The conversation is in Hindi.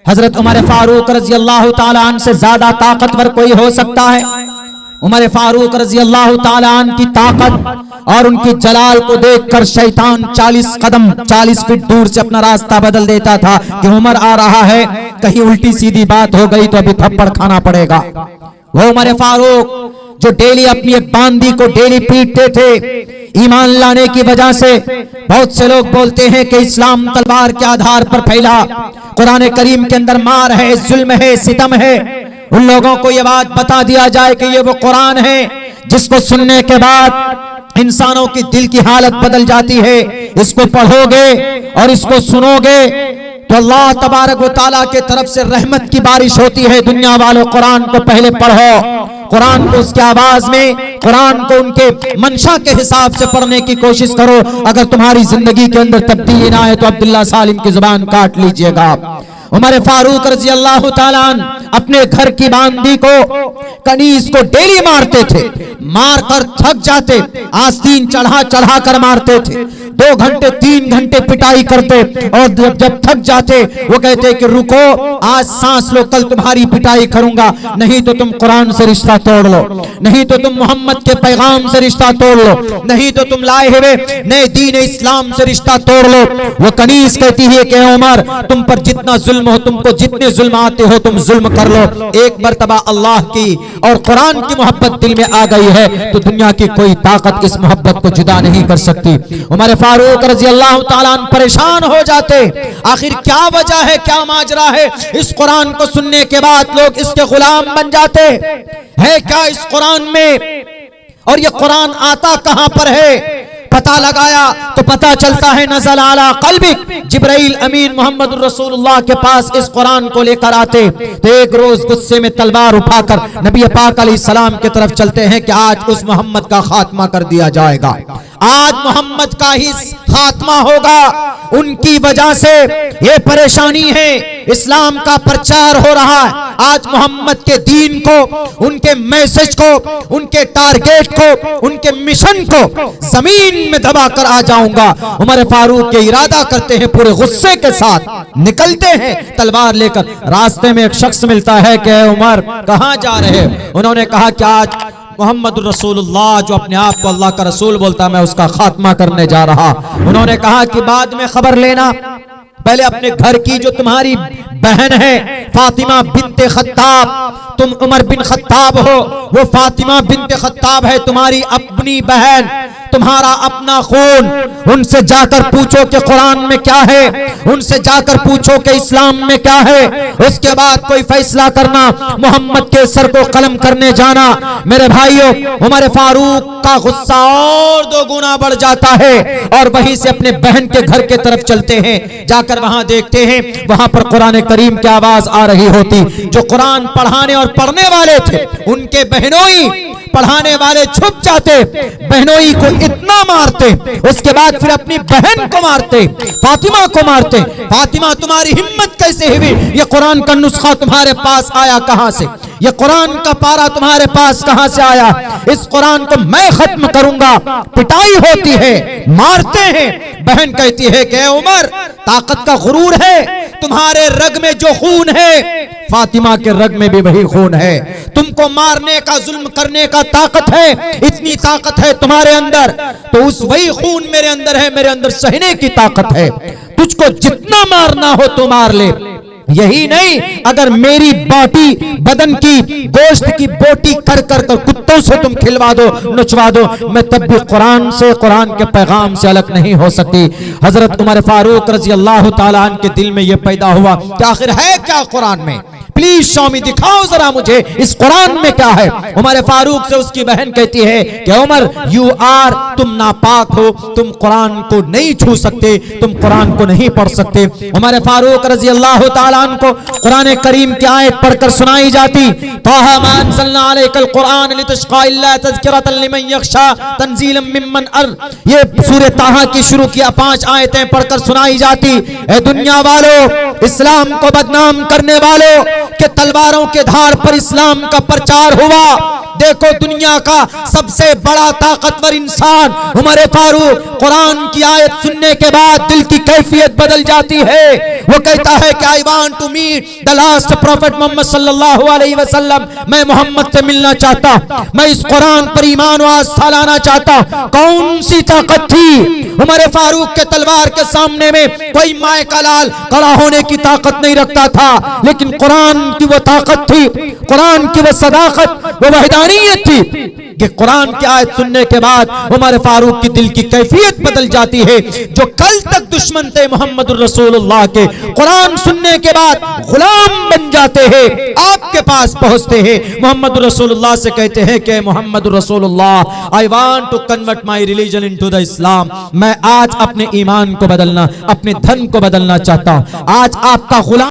हजरत उमर फारूक रजी अल्लाह ताला अन्हु से ज्यादा ताकतवर कोई हो सकता है? उमर फारूक रजी अल्लाह ताला अन्हु की ताकत और उनकी जलाल को देखकर शैतान 40 फीट दूर से अपना रास्ता बदल देता था कि उमर आ रहा है, कहीं उल्टी सीधी बात हो गई तो अभी थप्पड़ खाना पड़ेगा। वो उमर फारूक जो डेली अपनी एक बांदी को डेली पीटते थे, ईमान लाने की वजह से बहुत से लोग बोलते हैं कि इस्लाम तलवार के आधार पर फैला, कुरान करीम के अंदर मार है, जुल्म है, सितम है। उन लोगों को यह बात बता दिया जाए कि ये वो कुरान है जिसको सुनने के बाद इंसानों की दिल की हालत बदल जाती है। इसको पढ़ोगे और इसको सुनोगे तो अल्लाह तबारक व तआला के तरफ से रहमत की बारिश होती है। दुनिया वालों, कुरान को पहले पढ़ो, कुरान को उसके आवाज में, कुरान को उनके मंशा के हिसाब से पढ़ने की कोशिश करो। अगर तुम्हारी जिंदगी के अंदर तब्दीली ना है तो अब्दुल्ला सालिम की जुबान काट लीजिएगा। उमर फारूक रजी अल्लाह ताला अन्हु अपने घर की बांदी को, कनीज को डेली मारते थे, मारकर थक जाते, आस्तीन चढ़ा चढ़ा कर मारते थे, 2 घंटे 3 घंटे पिटाई करते और जब थक जाते वो कहते कि रुको, आज सांस लो, कल तुम्हारी पिटाई करूंगा, नहीं तो तुम कुरान से रिश्ता तोड़ लो, नहीं तो तुम मोहम्मद के पैगाम से रिश्ता तोड़ लो, नहीं तो तुम लाए हुए नए दीन इस्लाम से रिश्ता तोड़ लो। वो कनीज कहती है कि उमर, तुम पर जितना जुल्म हो, तुमको जितने जुल्म आते हो तुम जुल्म कर लो, एक मर्तबा अल्लाह की और कुरान की मोहब्बत दिल में आ गई है तो दुनिया की कोई ताकत इस मोहब्बत को जुदा नहीं कर सकती। उमर फारूक रजी अल्लाह ताला अन्हु परेशान हो जाते, आखिर क्या वजह है, क्या माजरा है, इस कुरान को सुनने के बाद लोग इसके गुलाम बन जाते हैं क्या इस कुरान में, और ये कुरान आता कहां पर है? पता लगाया तो पता चलता है नज़ल आला क़ल्बिक, जिब्राइल अमीन मोहम्मद रसूलुल्लाह के पास इस कुरान को लेकर आते तो एक रोज गुस्से में तलवार उठाकर नबी पाक अलैहिस्सलाम की तरफ चलते हैं कि आज उस मोहम्मद का खात्मा कर दिया जाएगा, आज मोहम्मद का ही खात्मा होगा। उनकी वजह से ये परेशानी है, इस्लाम का प्रचार हो रहा है, आज मोहम्मद के दीन को, उनके मैसेज को, उनके टारगेट को, उनके मिशन को जमीन में दबा कर आ जाऊंगा। उमर फारूक के इरादा करते हैं, पूरे गुस्से के साथ निकलते हैं तलवार लेकर। रास्ते में एक शख्स मिलता है कि उमर कहां जा रहे हैं? उन्होंने कहा कि आज मोहम्मद रसूलुल्लाह जो अपने आप को अल्लाह का रसूल बोलता, मैं उसका खात्मा करने जा रहा। उन्होंने कहा कि बाद में खबर लेना, पहले अपने घर की जो तुम्हारी बहन है फातिमा बिन्ते खत्ताब, तुम उमर बिन खत्ताब हो, वो फातिमा बिन्ते खत्ताब है तुम्हारी अपनी बहन, तुम्हारा अपना खून, उनसे जाकर पूछो कि कुरान में क्या है, उनसे जाकर पूछो कि इस्लाम में क्या है, उसके बाद कोई फैसला करना, मोहम्मद के सर को कलम करने जाना। मेरे भाइयों, उमर फारूक का गुस्सा और 2 गुना बढ़ जाता है और वहीं से अपने बहन के घर के तरफ चलते हैं। जाकर वहां देखते हैं, वहां पर कुरान करीम की आवाज आ रही होती। जो कुरान पढ़ाने और पढ़ने वाले थे उनके बहनोई पढ़ाने वाले छुप जाते, बहनोई को इतना मारते, उसके बाद फिर अपनी बहन को मारते, फातिमा को मारते। फातिमा, तुम्हारी हिम्मत कैसे हुई? ये कुरान का नुस्खा तुम्हारे पास आया कहां से? ये कुरान का पारा तुम्हारे पास कहां से आया? इस कुरान को मैं खत्म करूंगा। पिटाई होती है, मारते हैं। बहन कहती है कि उमर, ताकत का गुरूर है, तुम्हारे रग में जो खून है फातिमा के रग में भी वही खून है। तुमको मारने का, जुल्म करने का ताकत है, इतनी ताकत है तुम्हारे अंदर, तो उस वही खून मेरे अंदर है, मेरे अंदर सहने की ताकत है। तुझको जितना मारना हो तो मार ले। यही नहीं, अगर मेरी बोटी, बदन की गोश्त की बोटी कर कर कर कुत्तों से तुम खिलवा दो, नुचवा दो, मैं तब भी कुरान से, कुरान के पैगाम से अलग नहीं हो सकती। हजरत उमर फारूक रजी अल्लाह ताला अन्हु के दिल में यह पैदा हुआ कि आखिर है क्या कुरान में? प्लीज स्वामी दिखाओ जरा मुझे इस कुरान में क्या है। उमर फारूक से उसकी बहन कहती है कि उमर, यू आर, तुम नापाक हो, तुम कुरान को नहीं छू सकते, तुम कुरान को नहीं पढ़ सकते। उमर फारूक रजी अल्लाह ताला अन्हु को कुरान करीम की आयत पढ़कर सुनाई जाती, ताहा मा अंज़लना अलैकल कुरान लितश्क़ा इल्ला तज़किरतन लिमन यख़शा तंज़ीलन मिम्मन अर। ये सूरह ताहा की शुरू किया 5 आयतें पढ़कर सुनाई जाती। ए दुनिया वालों, इस्लाम को बदनाम करने वालों के तलवारों के धार पर इस्लाम का प्रचार हुआ, देखो दुनिया का सबसे बड़ा ताकतवर इंसान उमर फारूक, कुरान की आयत सुनने के बाद दिल की कैफियत बदल जाती है। वो कहता है कि I want to meet the last prophet Muhammad सल्लल्लाहु अलैहि वसल्लम, मैं मोहम्मद से मिलना चाहता, मैं इस कुरान पर ईमान और आस्था लाना चाहता। कौन सी ताकत थी उमर फारूक के तलवार के सामने में? कोई माए का लाल खड़ा होने की ताकत नहीं रखता था, लेकिन कुरान की वो ताकत थी, कुरान की वो सदाकत, वो वहदानियत थी कि कुरान की आयत सुनने के बाद उमर फारूक की दिल की कैफियत बदल जाती है। जो कल तक दुश्मन थे मोहम्मद रसूलुल्लाह के, कुरान सुनने के बाद गुलाम बन जाते हैं, आपके पास पहुंचते हैं, मोहम्मद रसूलुल्लाह से कहते हैं कि मोहम्मद रसूलुल्लाह, I want to convert my religion into the Islam. मैं आज अपने ईमान को बदलना, अपने धन को बदलना चाहता हूं। आज आपका गुलाम